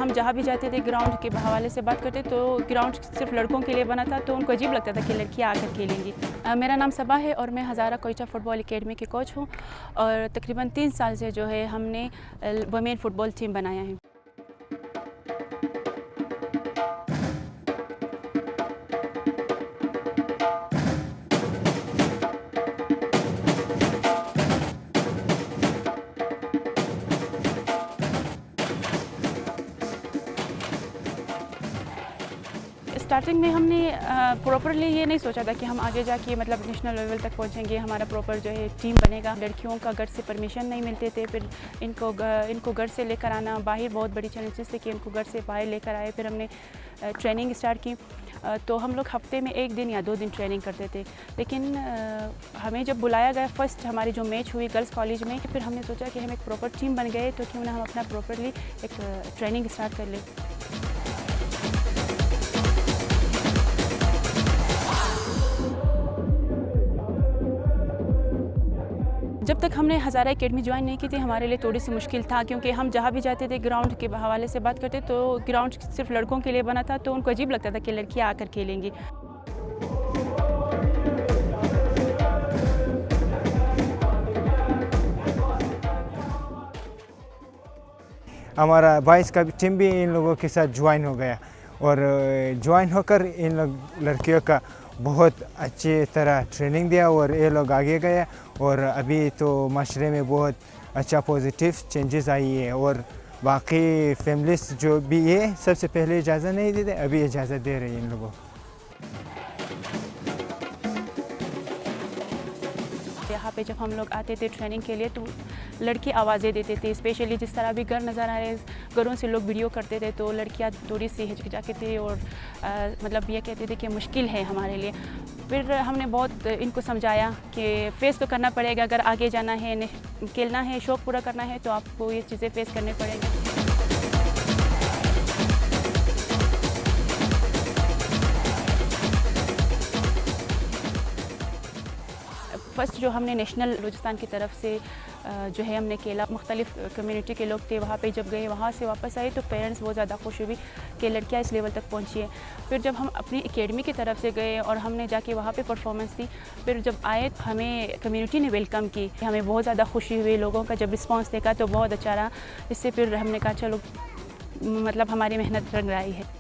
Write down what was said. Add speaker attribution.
Speaker 1: हम जहाँ भी जाते थे ग्राउंड के हवाले से बात करते तो ग्राउंड सिर्फ लड़कों के लिए बना था, तो उनको अजीब लगता था कि लड़कियाँ आकर खेलेंगी। मेरा नाम सबा है और मैं हज़ारा कोयटा फ़ुटबॉल एकेडमी की कोच हूँ और तकरीबन 3 साल से जो है हमने वुमेन फ़ुटबॉल टीम बनाया है। स्टार्टिंग में हमने प्रॉपरली ये नहीं सोचा था कि हम आगे जाके मतलब नेशनल लेवल तक पहुंचेंगे, हमारा प्रॉपर जो है टीम बनेगा। लड़कियों का घर से परमिशन नहीं मिलते थे, फिर इनको घर से लेकर आना बाहर बहुत बड़ी चैलेंजेस थे कि इनको घर से बाहर लेकर आए। फिर हमने ट्रेनिंग स्टार्ट की, तो हम लोग हफ्ते में 1 दिन या 2 दिन ट्रेनिंग करते थे। लेकिन हमें जब बुलाया गया फर्स्ट हमारी जो मैच हुई गर्ल्स कॉलेज में, फिर हमने सोचा कि हम एक प्रॉपर टीम बन गए तो क्यों ना हम अपना प्रॉपरली एक ट्रेनिंग स्टार्ट कर लें। जब तक हमने हज़ारा एकेडमी ज्वाइन नहीं की थी हमारे लिए थोड़ी सी मुश्किल था, क्योंकि हम जहाँ भी जाते थे ग्राउंड के हवाले से बात करते तो ग्राउंड सिर्फ लड़कों के लिए बना था, तो उनको अजीब लगता था कि लड़कियाँ आकर खेलेंगी।
Speaker 2: हमारा बॉयज़ का टीम भी इन लोगों के साथ ज्वाइन हो गया और ज्वाइन होकर इन लोग लड़कियों का बहुत अच्छी तरह ट्रेनिंग दिया और ये लोग आगे गए और अभी तो माशरे में बहुत अच्छा पॉजिटिव चेंजेस आई है और बाकी फैमिलीज जो भी है सबसे पहले इजाज़त नहीं देते, अभी इजाज़त दे रही है इन लोगों को।
Speaker 1: यहाँ पे जब हम लोग आते थे ट्रेनिंग के लिए तो लड़की आवाज़ें देते थे, स्पेशली जिस तरह भी घर नज़र आ रहे घरों से लोग वीडियो करते थे तो लड़कियाँ थोड़ी सी हिचकिचाती थी और मतलब ये कहते थे कि मुश्किल है हमारे लिए। फिर हमने बहुत इनको समझाया कि फ़ेस तो करना पड़ेगा, अगर आगे जाना है, खेलना है, शौक़ पूरा करना है तो आपको ये चीज़ें फ़ेस करनी पड़ेंगी। फर्स्ट जो हमने नेशनल बलूचिस्तान की तरफ से जो है हमने खेला, मुख्तलिफ कम्युनिटी के लोग थे वहाँ पे। जब गए वहाँ से वापस आए तो पेरेंट्स बहुत ज़्यादा खुश हुई कि लड़कियाँ इस लेवल तक पहुँची है। फिर जब हम अपनी एकेडमी की तरफ से गए और हमने जाके वहाँ पे परफॉर्मेंस दी, फिर जब आए हमें कम्युनिटी ने वेलकम की, हमें बहुत ज़्यादा खुशी हुई। लोगों का जब रिस्पॉन्स देखा तो बहुत अच्छा रहा। इससे फिर हमने कहा चलो मतलब हमारी मेहनत रंग लाई है।